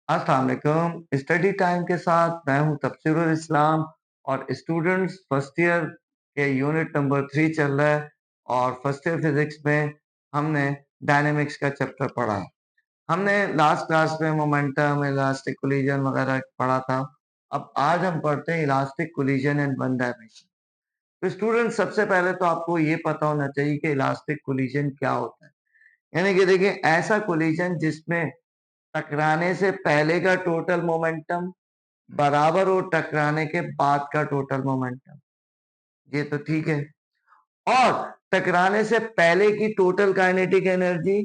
अस्सलाम वालेकुम। Study time के साथ मैं हूं तफसीरुल इस्लाम और स्टूडेंट्स फर्स्ट ईयर के यूनिट नंबर 3 चल रहा है और फर्स्ट ईयर फिजिक्स में हमने डायनेमिक्स का चैप्टर पढ़ा है। हमने लास्ट क्लास में मोमेंटम, इलास्टिक कोलिजन वगैरह पढ़ा था। अब आज हम पढ़ते हैं elastic collision in one dimension. तो स्टूडेंट सबसे पहले तो आपको ये पता होना चाहिए कि इलास्टिक कोलिजन क्या होता है। यानी कि देखिए ऐसा कोलिजन जिसमें टकराने से पहले का टोटल मोमेंटम बराबर हो टकराने के बाद का टोटल मोमेंटम, ये तो ठीक है। और टकराने से पहले की टोटल काइनेटिक एनर्जी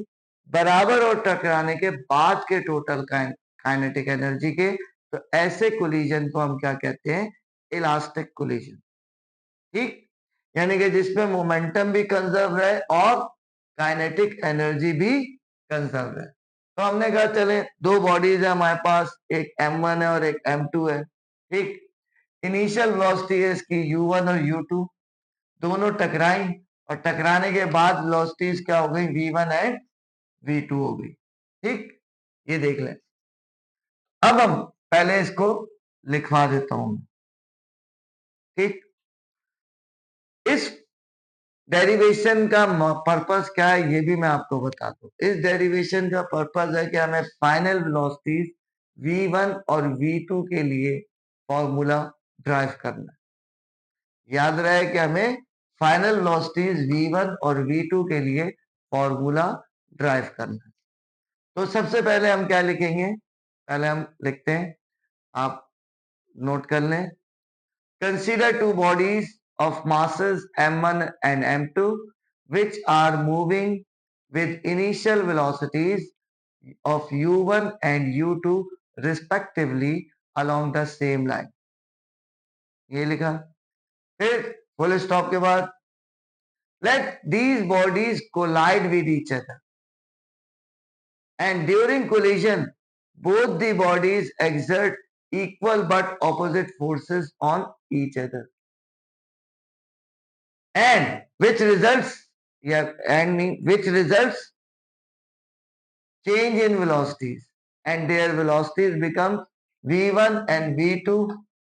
बराबर हो टकराने के बाद के टोटल काइनेटिक एनर्जी के, तो ऐसे कोलिजन को हम क्या कहते हैं? Elastic collision. ठीक, यानी कि जिसमें मोमेंटम भी कंजर्व है और काइनेटिक एनर्जी भी कंजर्व है। तो हमने कहा चले दो बॉडीज है हमारे पास, एक m1 है और एक m2 है। ठीक, इनिशियल वेलोसिटी है इसकी u1 और u2, दोनों टकराई और टकराने के बाद वेलोसिटीज क्या हो गई? v1 एंड v2 हो गई। ठीक, ये देख लें। अब हम पहले इसको लिखवा देता हूं। ठीक, इस डेरिवेशन का पर्पस क्या है ये भी मैं आपको बता दूं। इस डेरिवेशन का पर्पस है कि हमें फाइनल वेलोसिटीज v1 और v2 के लिए फॉर्मूला ड्राइव करना है। याद रहे कि हमें फाइनल वेलोसिटीज v1 और v2 के लिए फॉर्मूला ड्राइव करना है। तो सबसे पहले हम क्या लिखेंगे? पहले हम लिखते हैं, आप नोट कर लें। Consider two bodies of masses m1 and m2 which are moving with initial velocities of u1 and u2 respectively along the same line। ये लिखा। फिर फुल स्टॉप के बाद let these bodies collide with each other and during collision both the bodies exert equal but opposite forces on each other and which results, yeah, and which results change in velocities and their velocities become v1 and v2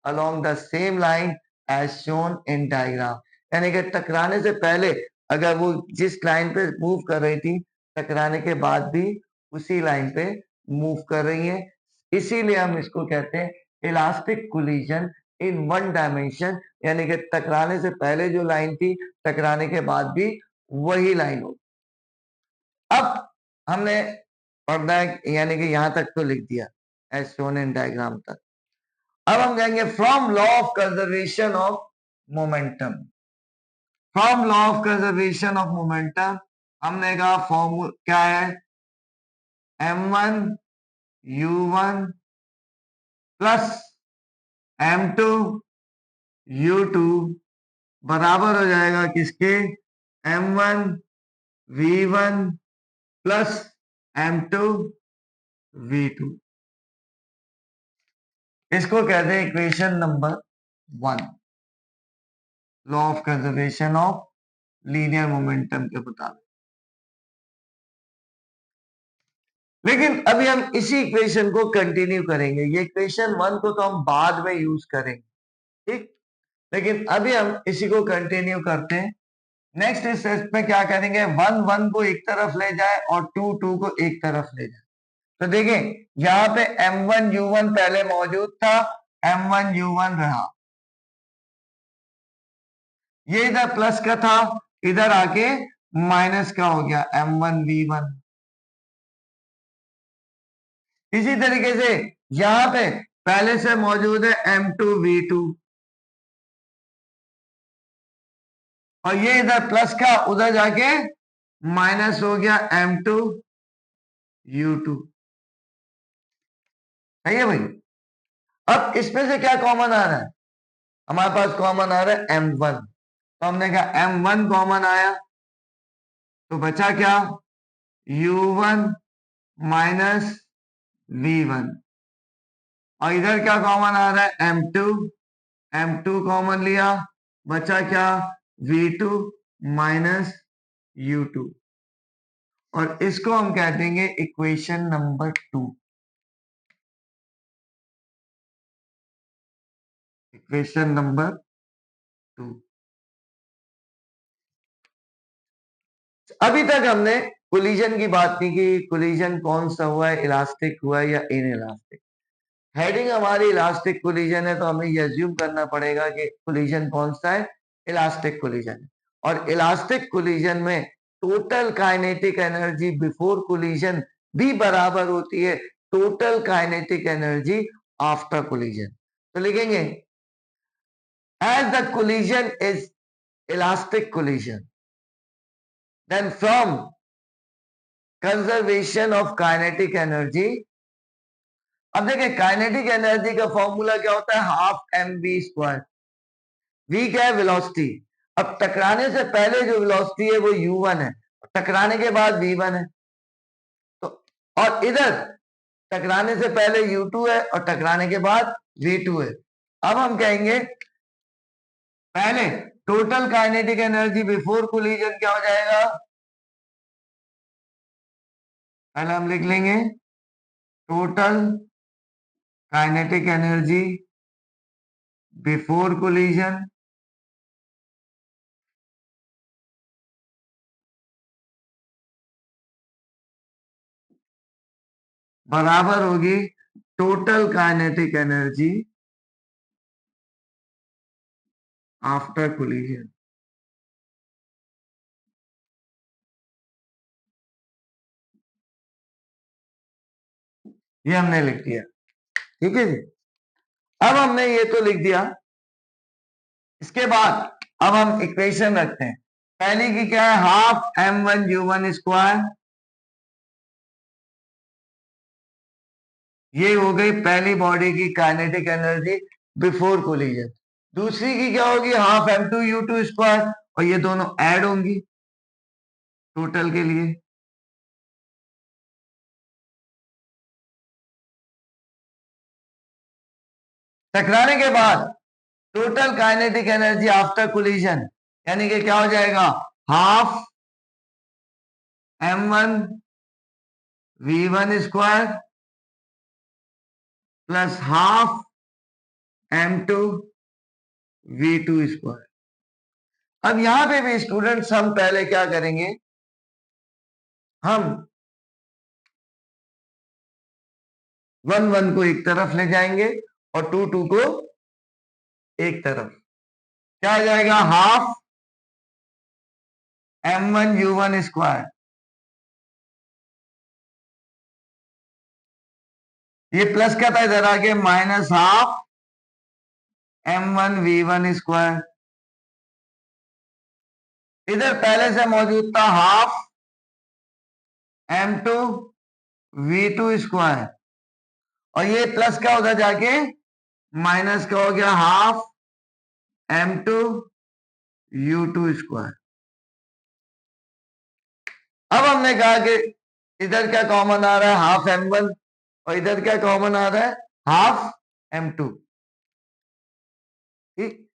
along the same line as shown in diagram। यानी कि टकराने से पहले अगर वो जिस line पे move कर रही थी, टकराने के बाद भी उसी लाइन पे मूव कर रही है, इसीलिए हम इसको कहते हैं elastic collision in one dimension. यानी कि टकराने से पहले जो लाइन थी, टकराने के बाद भी वही लाइन हो। अब हमने पढ़ना है, यानी कि यहां तक तो लिख दिया एज शोन इन डायग्राम तक। अब हम कहेंगे from law of conservation of momentum. From law of conservation of momentum हमने कहा फॉर्मूला क्या है? m1 u1 plus m2 u2 बराबर हो जाएगा किसके? m1 v1 plus m2 v2। इसको कहते हैं equation number 1, law of conservation of linear momentum के मुताबिक। लेकिन अभी हम इसी इक्वेशन को कंटिन्यू करेंगे। ये इक्वेशन 1 को तो हम बाद में यूज करेंगे, ठीक, लेकिन अभी हम इसी को कंटिन्यू करते हैं। नेक्स्ट स्टेप में क्या करेंगे? 1 1 को एक तरफ ले जाए और 2 2 को एक तरफ ले जाए। तो देखें यहाँ पे m1 u1 पहले मौजूद था, m1 u1 रहा, ये इधर प्लस का था, इधर आके माइनस का हो गया m1 v1। इसी तरीके से यहां पे पहले से मौजूद है m2 v2 और ये इधर प्लस का उधर जाके माइनस हो गया m2 u2। है ये भाई? अब इसमें से क्या कॉमन आ रहा है? हमारे पास कॉमन आ रहा है m1। तो हमने कहा m1 कॉमन आया तो बचा क्या? u1 माइनस v1 और इधर क्या कॉमन आ रहा है? m2 कॉमन लिया, बचा क्या? v2 माइनस u2 और इसको हम कह देंगे इक्वेशन नंबर 2। Equation number 2। अभी तक हमने कोलिजन की बात नहीं की, कोलिजन कौन सा हुआ है, इलास्टिक हुआ है या इन इलास्टिक। हेडिंग हमारी इलास्टिक कोलिजन है, तो हमें ये अज्यूम करना पड़ेगा कि कोलिजन कौन सा है, इलास्टिक कोलिजन। और इलास्टिक कोलिजन में total kinetic energy before collision भी बराबर होती है total kinetic energy after collision. तो लिखेंगे as the collision is elastic collision, then from conservation of kinetic energy। अब देखिए काइनेटिक एनर्जी का फॉर्मूला क्या होता है, half m v square. V क्या है, वेलोसिटी। अब टकराने से पहले जो वेलोसिटी है वो u1 है, टकराने के बाद v1 है। तो और इधर टकराने से पहले u2 है और टकराने के बाद v2 है। अब हम कहेंगे पहले total kinetic energy before collision क्या हो जाएगा, पहले हम लिख लेंगे total kinetic energy before collision बराबर होगी total kinetic energy after collision. ये हमने लिख दिया, ठीक है जी। अब हमने ये तो लिख दिया, इसके बाद अब हम इक्वेशन रखते हैं। पहली की क्या है, हाफ m1u1 स्क्वायर, ये हो गई पहली बॉडी की काइनेटिक एनर्जी बिफोर कोलिजन। दूसरी की क्या होगी, हाफ m2u2 स्क्वायर, और ये दोनों ऐड होंगी टोटल के लिए। टकराने के बाद total kinetic energy after collision, यानी कि क्या हो जाएगा, half m1 v1 square plus half m2 v2 square. अब यहां पे भी स्टूडेंट्स हम पहले क्या करेंगे, हम 1 1 को एक तरफ ले जाएंगे और 2 2 को एक तरफ। क्या आ जाएगा, हाफ m1u1 स्क्वायर, ये प्लस का था इधर आके माइनस हाफ m1v1 स्क्वायर, इधर पहले से मौजूद था हाफ m2v2 स्क्वायर, और ये प्लस का उधर जाके माइनस का हो गया हाफ m2u2 स्क्वायर। अब हमने कहा कि इधर क्या कॉमन आ रहा है, हाफ m1, और इधर क्या कॉमन आ रहा है, हाफ m2। ठीक,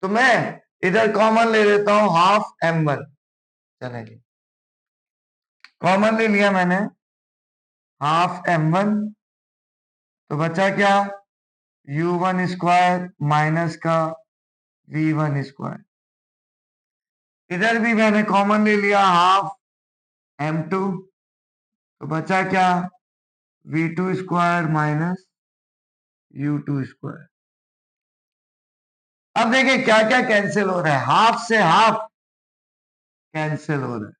तो मैं इधर कॉमन ले लेता हूं हाफ m1, चलेगी, कॉमन ले लिया मैंने हाफ m1, तो बचा क्या, u1 स्क्वायर माइनस का v1 स्क्वायर। इधर भी मैंने कॉमन ले लिया हाफ m2, तो बचा क्या, v2 square minus u2 square. अब देखिए क्या क्या कैंसिल हो रहा है, हाफ से हाफ कैंसिल हो रहा है।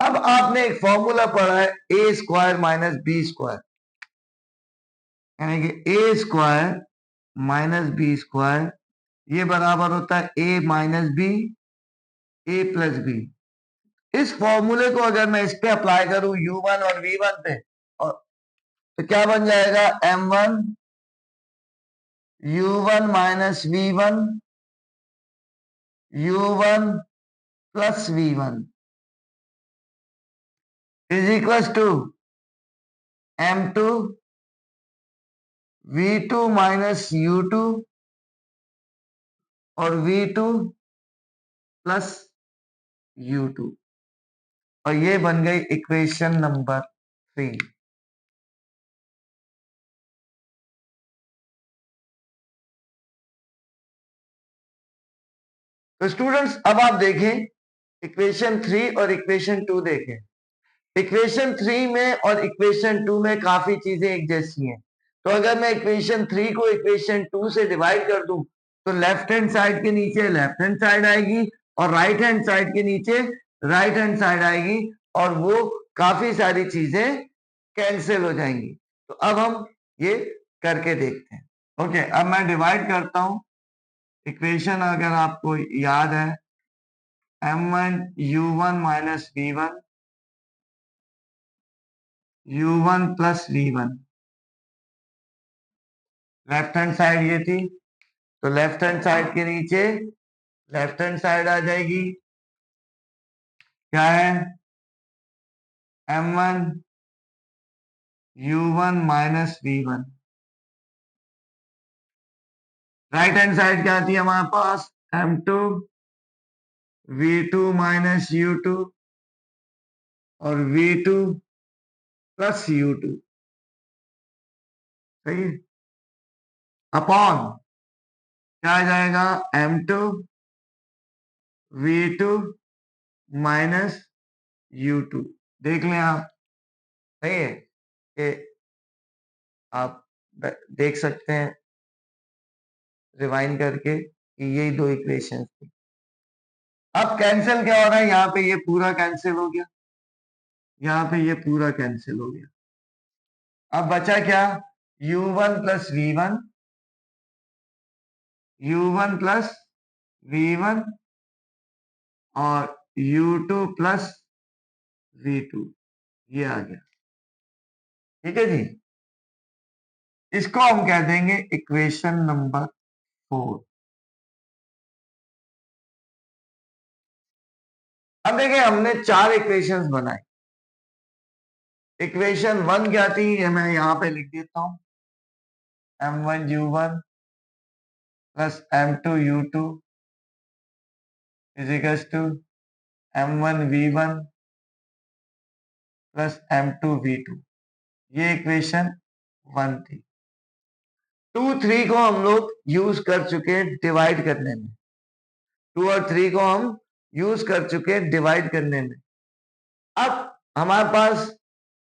अब आपने एक फॉर्मूला पढ़ा है ए स्क्वायर माइनस बी स्क्वायर, यानी कि ए स्क्वायर माइनस बी स्क्वायर ये बराबर होता है ए माइनस बी, ए प्लस बी। इस फॉर्मूले को अगर मैं इस पे अप्लाई करूं u1 और v1 पे, और तो क्या बन जाएगा, m1 u1 minus v1 u1 plus v1 is equal to m2 v2 minus u2 और v2 प्लस u2, और ये बन गई इक्वेशन नंबर 3। तो स्टूडेंट्स अब आप देखें इक्वेशन 3 और इक्वेशन 2 देखें। इक्वेशन 3 में और इक्वेशन 2 में काफी चीजें एक जैसी हैं। तो अगर मैं इक्वेशन 3 को इक्वेशन 2 से डिवाइड कर दूं तो लेफ्ट हैंड साइड के नीचे लेफ्ट हैंड साइड आएगी और राइट हैंड साइड के नीचे राइट हैंड साइड आएगी और वो काफी सारी चीजें कैंसिल हो जाएंगी। तो अब हम ये करके देखते हैं। ओके, अब मैं डिवाइड करता हूं। इक्वेशन अगर आपको याद है m1 u1 minus v1 u1 plus v1, left hand side ये थी तो लेफ्ट हैंड साइड के नीचे लेफ्ट हैंड साइड आ जाएगी। क्या है? m1 u1 minus v1। Right hand side क्या थी हमारे पास? m2 v2 माइनस u2 और v2 प्लस u2। सही है। अपॉन क्या आ जाएगा? m2 v2 minus u2। देख लें आप, सही है कि आप देख सकते हैं रिवाइंड करके कि यही दो इक्वेशन थी। अब कैंसिल क्या हो रहा है? यहाँ पे ये पूरा कैंसिल हो गया, यहाँ पे ये पूरा कैंसिल हो गया। अब बचा क्या? u1 plus v1, u1 plus v1 और u2 प्लस v2, ये आ गया। ठीक है जी, इसको हम कह देंगे इक्वेशन नंबर 4। अब देखिए हमने 4 इक्वेशंस बनाए। इक्वेशन 1 क्या थी? ये मैं यहां पे लिख देता हूं, m1 u1 plus m2 u2 is equals to m1 v1 plus m2 v2। ये इक्वेशन 1 थी। 2 3 को हम लोग यूज कर चुके हैं डिवाइड करने में। 2 और 3 को हम यूज कर चुके हैं डिवाइड करने में। अब हमारे पास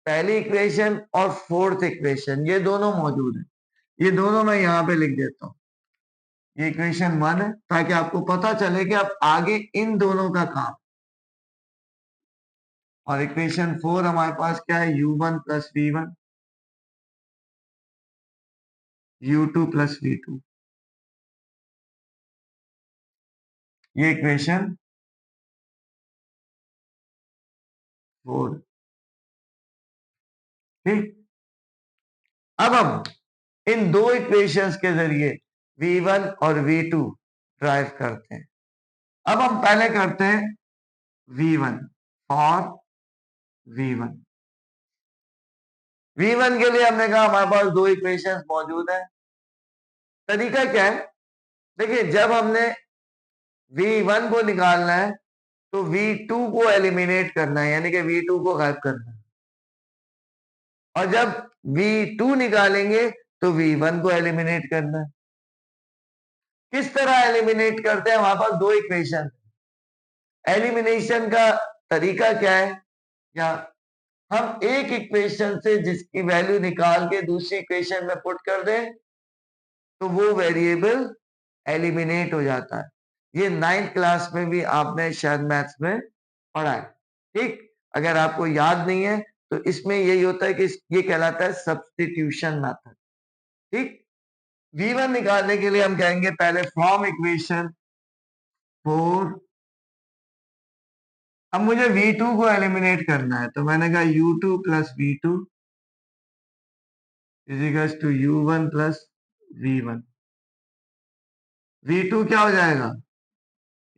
पहली इक्वेशन और फोर्थ इक्वेशन ये दोनों मौजूद है। ये दोनों मैं यहां पे लिख देता हूं। ये इक्वेशन 1 है ताकि आपको पता चले कि अब आगे इन दोनों का काम। और इक्वेशन 4 हमारे पास क्या है? u1 plus v1 u2 plus v2। ये इक्वेशन 4। ठीक, अब हम इन दो इक्वेशंस के जरिए v1 और v2 ड्राइव करते हैं। अब हम पहले करते हैं v1 और v1। v1 के लिए हमने कहा हमारे पास दो इक्वेशंस मौजूद है। तरीका क्या है? देखिए जब हमने v1 को निकालना है तो v2 को एलिमिनेट करना है, यानी कि v2 को गायब करना है। और जब v2 निकालेंगे तो v1 को एलिमिनेट करना है। किस तरह एलिमिनेट करते हैं? हमारे पास दो इक्वेशन। एलिमिनेशन का तरीका क्या है? या हम एक इक्वेशन से जिसकी वैल्यू निकाल के दूसरी इक्वेशन में पुट कर दें तो वो वेरिएबल एलिमिनेट हो जाता है। ये 9th क्लास में भी आपने शायद मैथ्स में पढ़ा है। ठीक, अगर आपको याद नहीं है तो इसमें यही होता है कि ये कहलाता है सब्स्टिट्यूशन मेथड। ठीक, v1 निकालने के लिए हम कहेंगे पहले फ्रॉम इक्वेशन 4। अब मुझे v2 को एलिमिनेट करना है तो मैंने कहा u2 plus v2 is equals to u1 plus v1। v2 क्या हो जाएगा?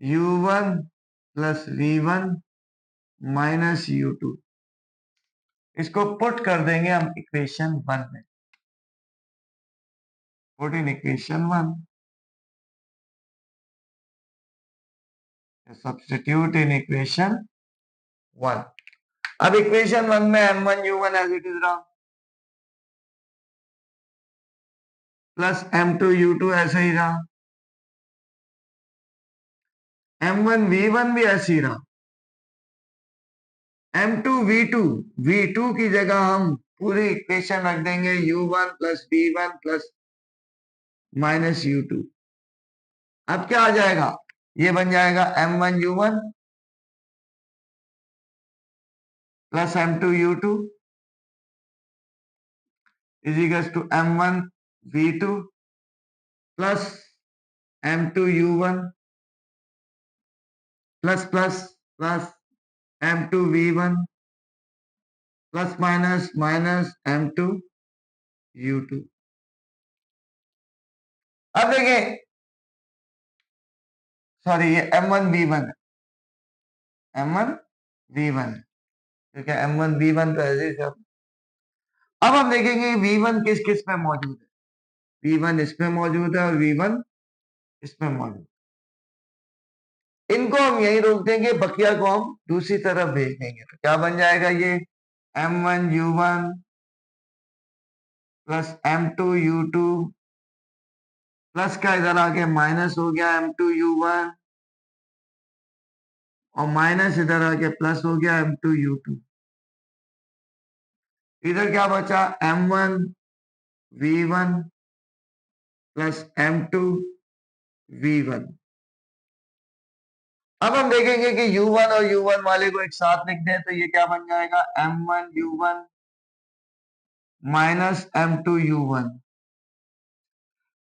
u1 plus v1 minus u2। इसको पुट कर देंगे हम इक्वेशन 1 में। Put in equation 1, substitute in equation 1। अब इक्वेशन 1 में m1 u1 as it is रहा, प्लस m2 u2 ऐसे ही रहा। M1 V1 भी ऐसे ही रहा। M2 V2, V2 की जगह हम पूरी इक्वेशन रख देंगे U1 plus V1 plus minus U2। अब क्या आ जाएगा, ये बन जाएगा M1U1 plus M2U2 is equal to M1V2 plus M2U1 plus plus plus M2V1 plus minus minus M2U2। अब देखिए, सॉरी ये M1V1 है, M1V1 ठीक है, M1V1 तो ऐसे ही सब। अब हम देखेंगे V1 किस किस में मौजूद है। V1 इसमें मौजूद है और V1 इसमें मौजूद है। इनको हम यहीं रोक देंगे, बकिया को हम दूसरी तरफ भेज देंगे। तो क्या बन जाएगा ये M1U1 प्लस M2U2 प्लस का इधर आके माइनस हो गया M2U1 और माइनस इधर आके प्लस हो गया M2U2। इधर क्या बचा M1V1 प्लस M2V1। अब हम देखेंगे कि U1 और U1 वाले को एक साथ लिख दें तो ये क्या बन जाएगा M1U1 माइनस M2U1।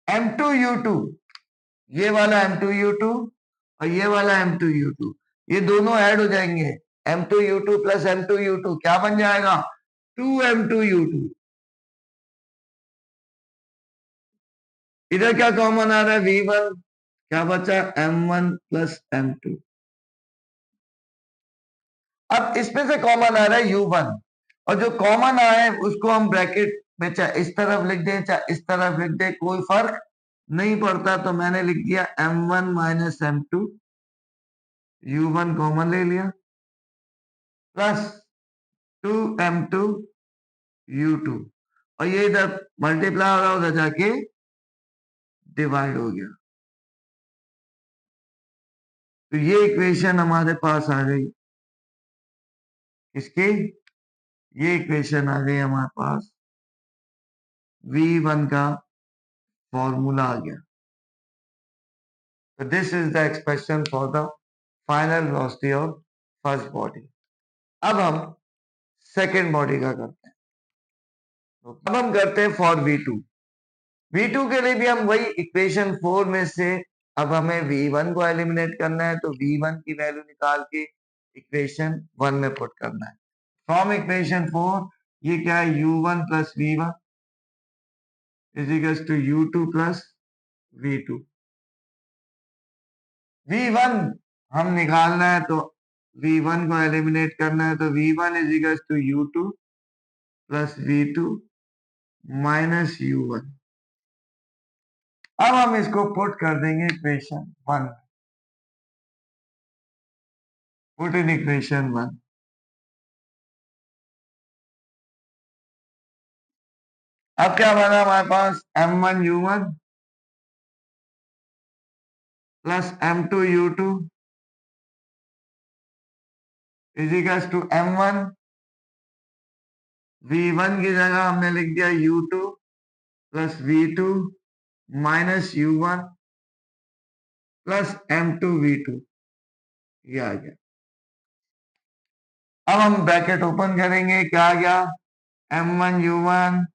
M2U2, ये वाला M2U2 और ये वाला M2U2 ये दोनों ऐड हो जाएंगे। M2U2 प्लस M2U2 क्या बन जाएगा 2M2U2। इधर क्या कॉमन आ रहा है V1, क्या बचा M1 प्लस M2। अब इसमें से कॉमन आ रहा है U1 और जो कॉमन आया है उसको हम ब्रैकेट में चाहे इस तरफ लिख दें चाहे इस तरफ लिख दें, कोई फर्क नहीं पड़ता। तो मैंने लिख दिया M1 minus M2, U1 common ले लिया प्लस 2M2U2 और ये इधर मल्टीप्लाई हो रहा उधर जाके डिवाइड हो गया। तो ये इक्वेशन हमारे पास आ गई, इसकी ये इक्वेशन आ गई हमारे पास, V1 का फॉर्मूला आ गया। So this is the expression for the final velocity of first body। अब हम सेकेंड बॉडी का करते हैं। तो अब हम करते हैं फॉर V2। V2 के लिए भी हम वही इक्वेशन 4 में से अब हमें V1 को एलिमिनेट करना है। तो V1 की वैल्यू निकाल के इक्वेशन 1 में पुट करना है। फ्रॉम इक्वेशन 4 ये क्या है U1 plus V1 is equal to U2 plus V2। V1 हम निकालना है तो V1 को एलिमिनेट करना है। तो V1 is equal to U2 plus V2 minus U1। अब हम इसको पुट कर देंगे इक्वेशन 1, पुट इन इक्वेशन 1। अब क्या बना हमारे पास M1U1 plus M2U2 is equal to M1 V1 की जगह हमने लिख दिया U2 plus V2 minus U1 plus M2V2, ये आ गया। अब हम ब्रैकेट ओपन करेंगे, क्या आ गया M1U1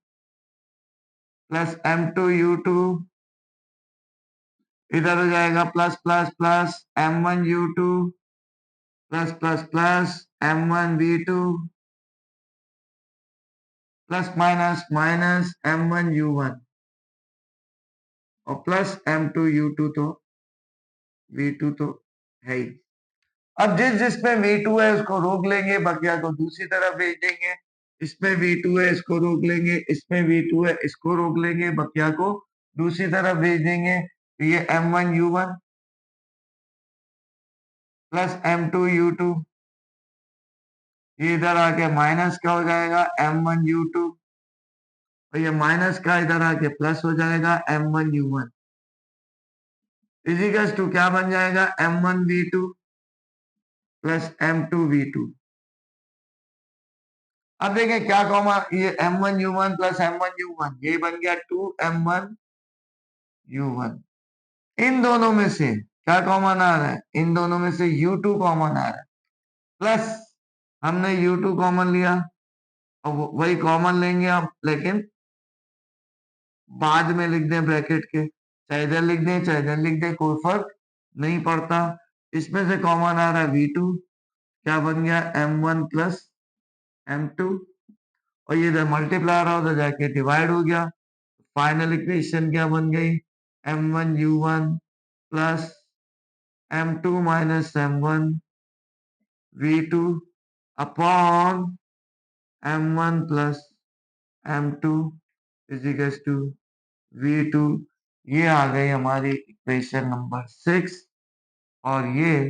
प्लस M2U2 इधर हो जाएगा plus plus plus M1U2 plus plus plus M1V2 plus minus minus M1U1 और प्लस M2U2 तो V2 तो है ही। अब जिस जिसमें V2 है उसको रोक लेंगे, बकिया को दूसरी तरफ भेज देंगे। इसमें V2 है इसको रोक लेंगे, इसमें V2 है इसको रोक लेंगे, बकिया को दूसरी तरफ भेज देंगे। तो ये M1U1 प्लस M2U2 ये इधर आके माइनस का हो जाएगा M1U2 और ये माइनस का इधर आके प्लस हो जाएगा M1U1। इजिकल्स टू क्या बन जाएगा, m1v2 प्लस m2v2। अब देखें क्या कॉमा, ये m1u1 प्लस m1u1 ये बन गया 2m1u1। इन दोनों में से क्या कॉमन आ रहा है, इन दोनों में से u2 कॉमन आ रहा है, प्लस हमने u2 कॉमन लिया और वही कॉमन लेंगे आप, लेकिन बाद में लिख दें ब्रैकेट के, चाहे इधर लिख दें चाहे इधर लिख दें, कोई फर्क नहीं पड़ता। इसमें से कॉमन आ रहा है v2, क्या बन गया m1 प्लस m2, और ये इधर मल्टीप्लाई रहा उधर जाके डिवाइड हो गया। फाइनल इक्वेशन क्या बन गई, m1u1 plus m2 minus m1 v2 upon m1 plus m2 is equals to v2। ये आ गई हमारी इक्वेशन नंबर 6, और ये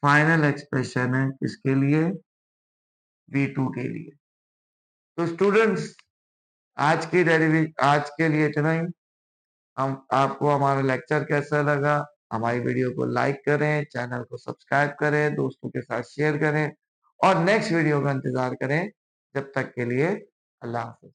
फाइनल एक्सप्रेशन है किसके लिए, v2 के लिए। तो स्टूडेंट्स आज के लिए इतना ही। हम आपको हमारा लेक्चर कैसा लगा, हमारी वीडियो को लाइक करें, चैनल को सब्सक्राइब करें, दोस्तों के साथ शेयर करें और नेक्स्ट वीडियो का इंतजार करें। जब तक के लिए अल्लाह हाफिज।